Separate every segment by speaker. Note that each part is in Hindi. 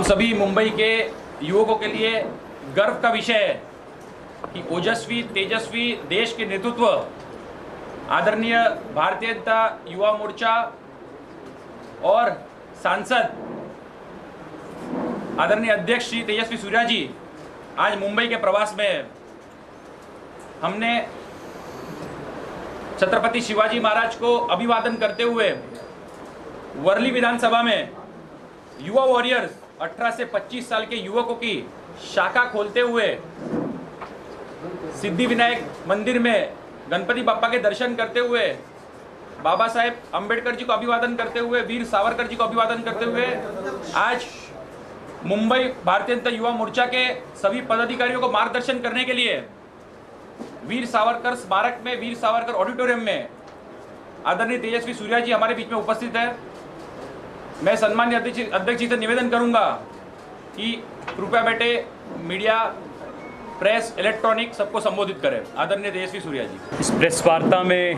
Speaker 1: सभी मुंबई के युवकों के लिए गर्व का विषय है कि ओजस्वी तेजस्वी देश के नेतृत्व आदरणीय भारतीय जनता युवा मोर्चा और सांसद आदरणीय अध्यक्ष श्री तेजस्वी सूर्या जी आज मुंबई के प्रवास में है। हमने छत्रपति शिवाजी महाराज को अभिवादन करते हुए वर्ली विधानसभा में युवा वॉरियर्स 18 से 25 साल के युवकों की शाखा खोलते हुए सिद्धि विनायक मंदिर में गणपति बाप्पा के दर्शन करते हुए बाबा साहेब अंबेडकर जी को अभिवादन करते हुए वीर सावरकर जी को अभिवादन करते हुए आज मुंबई भारतीय जनता युवा मोर्चा के सभी पदाधिकारियों को मार्गदर्शन करने के लिए वीर सावरकर स्मारक में वीर सावरकर ऑडिटोरियम में आदरणीय तेजस्वी सूर्या जी हमारे बीच में उपस्थित है। मैं सम्मान्य अध्यक्ष जी से निवेदन करूंगा कि कृपया बैठे मीडिया प्रेस इलेक्ट्रॉनिक सबको संबोधित करें। आदरणीय तेजस्वी सूर्या जी
Speaker 2: इस प्रेस वार्ता में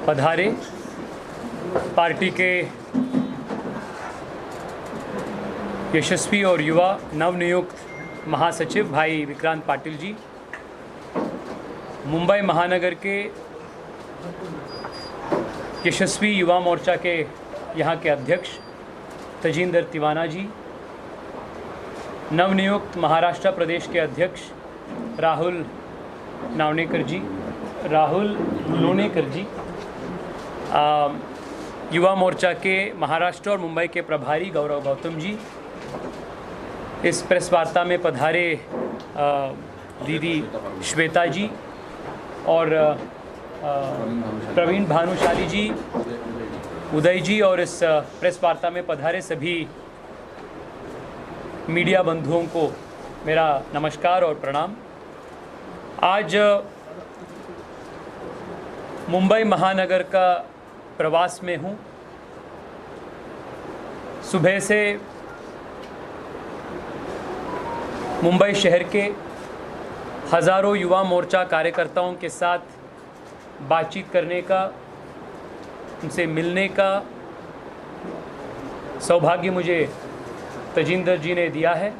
Speaker 2: पधारे पार्टी के यशस्वी और युवा नवनियुक्त महासचिव भाई विक्रांत पाटिल जी, मुंबई महानगर के यशस्वी युवा मोर्चा के यहाँ के अध्यक्ष तजिंदर तिवाना जी, नवनियुक्त महाराष्ट्र प्रदेश के अध्यक्ष राहुल लोनेकर जी, युवा मोर्चा के महाराष्ट्र और मुंबई के प्रभारी गौरव गौतम जी, इस प्रेस वार्ता में पधारे दीदी श्वेता जी और प्रवीण भानुशाली जी, उदय जी और इस प्रेस वार्ता में पधारे सभी मीडिया बंधुओं को मेरा नमस्कार और प्रणाम। आज मुंबई महानगर का प्रवास में हूँ। सुबह से मुंबई शहर के हज़ारों युवा मोर्चा कार्यकर्ताओं के साथ बातचीत करने का, उनसे मिलने का सौभाग्य मुझे तजिंदर जी ने दिया है।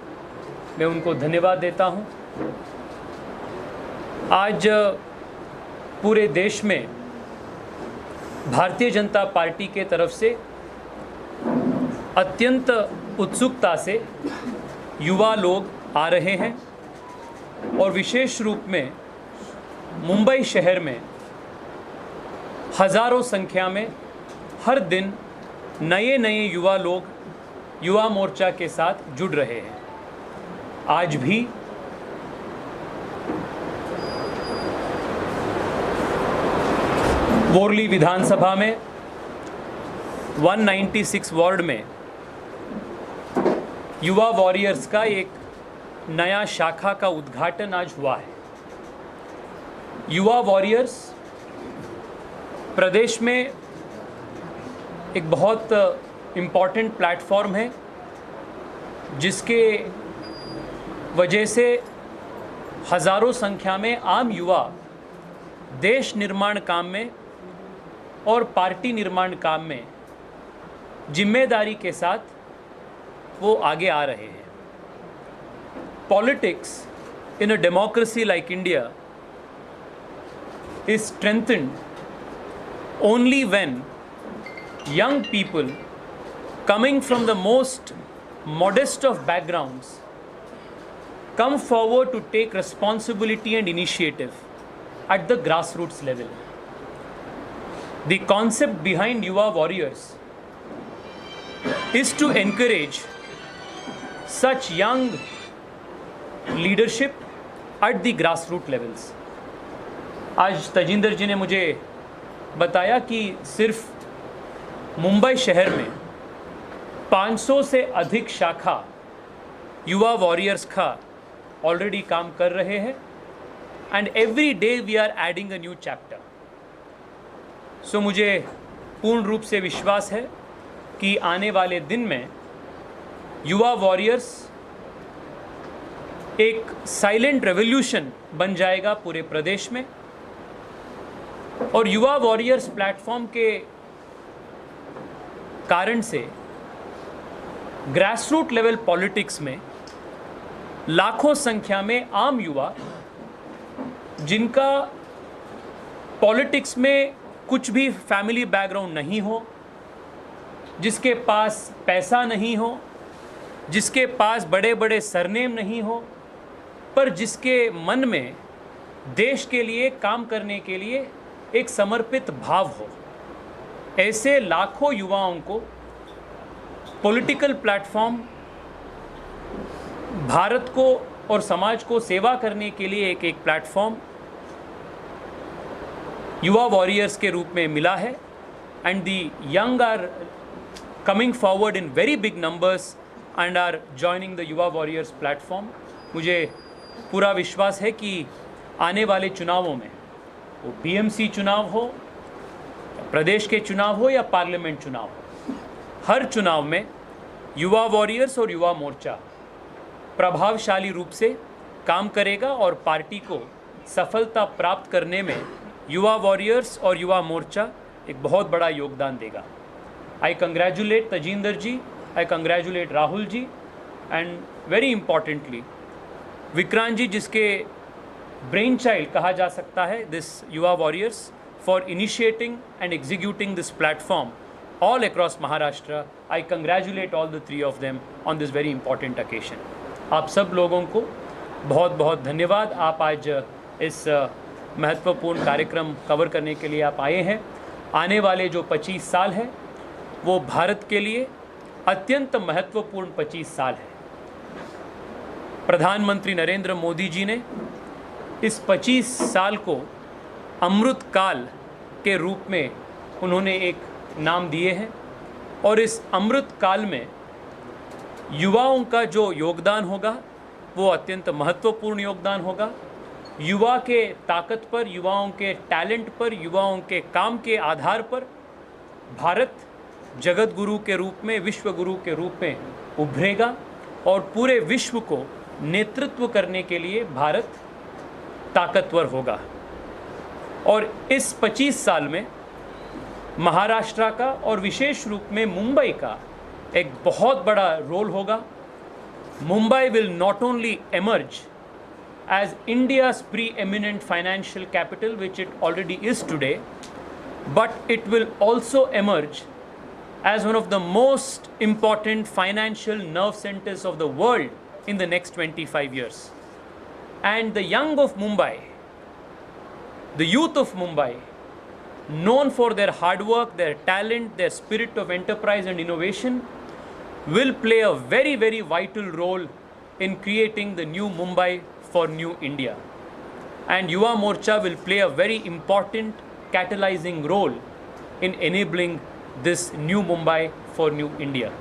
Speaker 2: मैं उनको धन्यवाद देता हूँ। आज पूरे देश में भारतीय जनता पार्टी के तरफ से अत्यंत उत्सुकता से युवा लोग आ रहे हैं और विशेष रूप में मुंबई शहर में हज़ारों संख्या में हर दिन नए नए युवा लोग युवा मोर्चा के साथ जुड़ रहे हैं। आज भी वर्ली विधानसभा में 196 वार्ड में युवा वॉरियर्स का एक नया शाखा का उद्घाटन आज हुआ है। युवा वॉरियर्स प्रदेश में एक बहुत इम्पॉर्टेंट प्लेटफॉर्म है, जिसके वजह से हज़ारों संख्या में आम युवा देश निर्माण काम में और पार्टी निर्माण काम में जिम्मेदारी के साथ वो आगे आ रहे हैं। Politics in a democracy like India is strengthened only when young people coming from the most modest of backgrounds come forward to take responsibility and initiative at the grassroots level. The concept behind Yuva Warriors is to encourage such young leadership at the grass root levels. आज तजिंदर जी ने मुझे बताया कि सिर्फ मुंबई शहर में 500 से अधिक शाखा युवा वॉरियर्स का ऑलरेडी काम कर रहे हैं and every day we are adding a new chapter. So मुझे पूर्ण रूप से विश्वास है कि आने वाले दिन में युवा वॉरियर्स एक साइलेंट रेवोल्यूशन बन जाएगा पूरे प्रदेश में और युवा वॉरियर्स प्लेटफॉर्म के कारण से ग्रासरूट लेवल पॉलिटिक्स में लाखों संख्या में आम युवा, जिनका पॉलिटिक्स में कुछ भी फैमिली बैकग्राउंड नहीं हो, जिसके पास पैसा नहीं हो, जिसके पास बड़े बड़े सरनेम नहीं हो, पर जिसके मन में देश के लिए काम करने के लिए एक समर्पित भाव हो, ऐसे लाखों युवाओं को पॉलिटिकल प्लेटफॉर्म, भारत को और समाज को सेवा करने के लिए एक प्लेटफॉर्म युवा वॉरियर्स के रूप में मिला है। And the young are coming forward in very big numbers and are joining the Yuva warriors platform. मुझे पूरा विश्वास है कि आने वाले चुनावों में, वो बीएमसी चुनाव हो, प्रदेश के चुनाव हो या पार्लियामेंट चुनाव हो, हर चुनाव में युवा वॉरियर्स और युवा मोर्चा प्रभावशाली रूप से काम करेगा और पार्टी को सफलता प्राप्त करने में युवा वॉरियर्स और युवा मोर्चा एक बहुत बड़ा योगदान देगा। I congratulate Tajinder ji, I congratulate Rahul ji, and very importantly Vikrant ji, जिसके ब्रेन चाइल्ड कहा जा सकता है this Yuva warriors, for initiating and executing this platform all across Maharashtra. I congratulate all the three of them on this very important occasion. आप सब लोगों को बहुत बहुत धन्यवाद। आप आज इस महत्वपूर्ण कार्यक्रम कवर करने के लिए आप आए हैं। आने वाले जो 25 साल है वो भारत के लिए अत्यंत महत्वपूर्ण 25 साल है। प्रधानमंत्री नरेंद्र मोदी जी ने इस 25 साल को अमृत काल के रूप में उन्होंने एक नाम दिए हैं और इस अमृत काल में युवाओं का जो योगदान होगा वो अत्यंत महत्वपूर्ण योगदान होगा। युवा के ताकत पर, युवाओं के टैलेंट पर, युवाओं के काम के आधार पर भारत जगत गुरु के रूप में, विश्व गुरु के रूप में उभरेगा और पूरे विश्व को नेतृत्व करने के लिए भारत ताकतवर होगा। और इस 25 साल में महाराष्ट्र का और विशेष रूप में मुंबई का एक बहुत बड़ा रोल होगा। Mumbai will not only emerge as India's preeminent financial capital, which it already is today, but it will also emerge as one of the most important financial nerve centers of the world in the next 25 years. And the young of Mumbai, the youth of Mumbai, known for their hard work, their talent, their spirit of enterprise and innovation, will play a very, very vital role in creating the new Mumbai for new India. And Yuva Morcha will play a very important catalyzing role in enabling this new Mumbai for new India.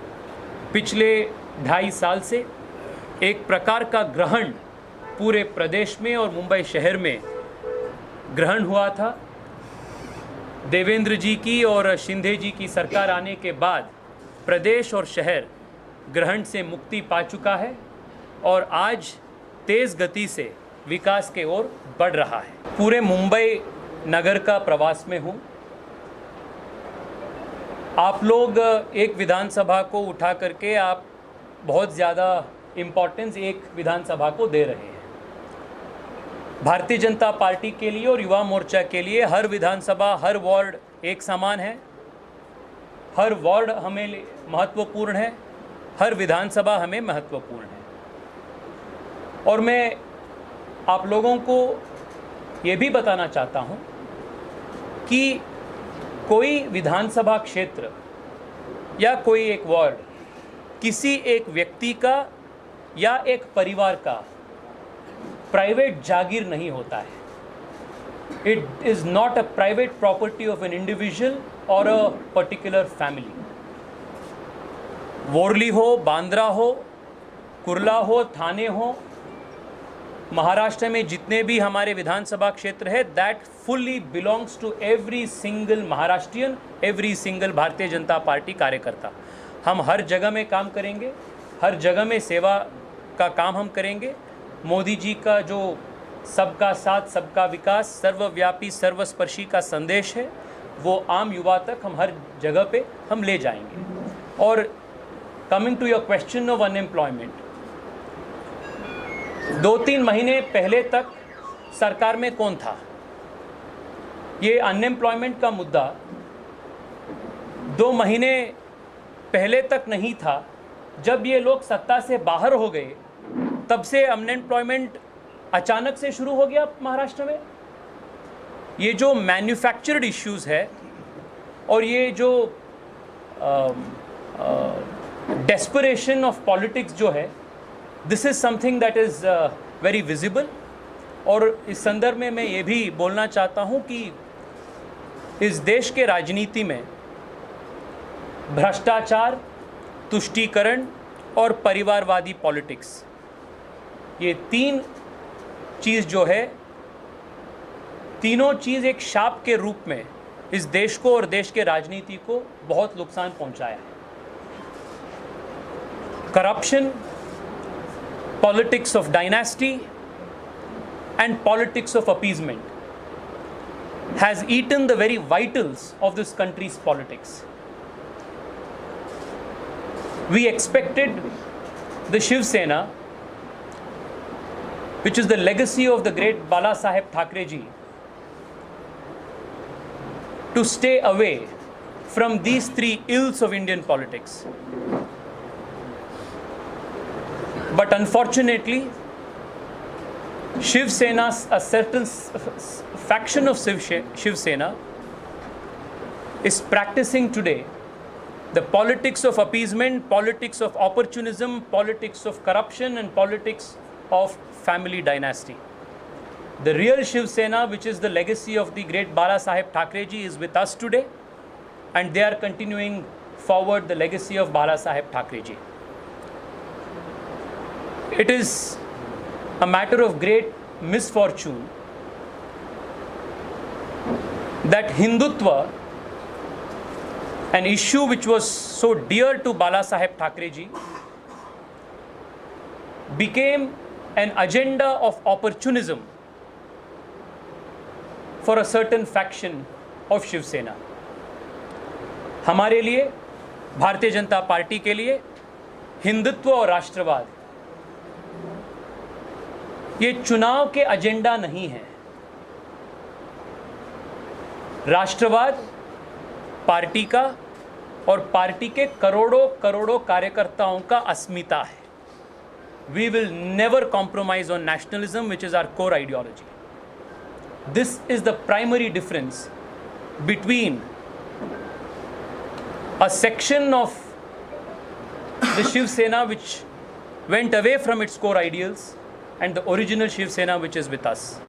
Speaker 2: पिछले 2.5 साल से एक प्रकार का ग्रहण पूरे प्रदेश में और मुंबई शहर में ग्रहण हुआ था। देवेंद्र जी की और शिंदे जी की सरकार आने के बाद प्रदेश और शहर ग्रहण से मुक्ति पा चुका है और आज तेज़ गति से विकास के ओर बढ़ रहा है। पूरे मुंबई नगर का प्रवास में हूँ। आप लोग एक विधानसभा को उठा करके आप बहुत ज़्यादा इम्पोर्टेंस एक विधानसभा को दे रहे हैं। भारतीय जनता पार्टी के लिए और युवा मोर्चा के लिए हर विधानसभा, हर वार्ड एक समान है। हर वार्ड हमें महत्वपूर्ण है, हर विधानसभा हमें महत्वपूर्ण है। और मैं आप लोगों को ये भी बताना चाहता हूँ कि कोई विधानसभा क्षेत्र या कोई एक वार्ड किसी एक व्यक्ति का या एक परिवार का प्राइवेट जागीर नहीं होता है। It is not a private property of an individual और अ पर्टिकुलर फैमिली। वोरली हो, बांद्रा हो, कुर्ला हो, थाने हो, महाराष्ट्र में जितने भी हमारे विधानसभा क्षेत्र है, that fully belongs to every single Maharashtrian, every single Bharatiya Janata party कार्यकर्ता। हम हर जगह में काम करेंगे, हर जगह में सेवा का काम हम करेंगे। मोदी जी का जो सबका साथ, सबका विकास, सर्वव्यापी, सर्वस्पर्शी का संदेश है, वो आम युवा तक हम हर जगह पे हम ले जाएंगे। और coming to your question of unemployment, 2-3 महीने पहले तक सरकार में कौन था? ये अनएम्प्लॉयमेंट का मुद्दा 2 महीने पहले तक नहीं था। जब ये लोग सत्ता से बाहर हो गए तब से अनएम्प्लॉयमेंट अचानक से शुरू हो गया महाराष्ट्र में। ये जो मैन्युफैक्चर्ड इश्यूज़ है और ये जो डेस्परेशन ऑफ पॉलिटिक्स जो है, this is something that is very visible. और इस संदर्भ में मैं ये भी बोलना चाहता हूँ कि इस देश के राजनीति में भ्रष्टाचार, तुष्टीकरण और परिवारवादी पॉलिटिक्स, ये 3 चीज़ जो है, तीनों चीज़ एक शाप के रूप में इस देश को और देश के राजनीति को बहुत नुकसान पहुंचाया है। Corruption, politics of dynasty and politics of appeasement has eaten the very vitals of this country's politics. We expected the Shiv Sena, which is the legacy of the great Bala Saheb Thackeray ji, to stay away from these 3 ills of Indian politics. But unfortunately, Shiv Sena, a certain faction of Shiv Sena is practicing today the politics of appeasement, politics of opportunism, politics of corruption and politics of family dynasty. The real Shiv Sena, which is the legacy of the great Bala Saheb Thackeray ji, is with us today, and they are continuing forward the legacy of Bala Saheb Thackeray ji. It is a matter of great misfortune that Hindutva, an issue which was so dear to Bala Saheb Thackeray ji, became an agenda of opportunism for a certain faction of Shiv Sena. हमारे लिए, भारतीय जनता पार्टी के लिए, हिंदुत्व और राष्ट्रवाद ये चुनाव के एजेंडा नहीं है। राष्ट्रवाद पार्टी का और पार्टी के करोड़ों करोड़ों कार्यकर्ताओं का अस्मिता है। We will never compromise on nationalism, which is our core ideology. This is the primary difference between a section of the Shiv Sena which went away from its core ideals and the original Shiv Sena which is with us.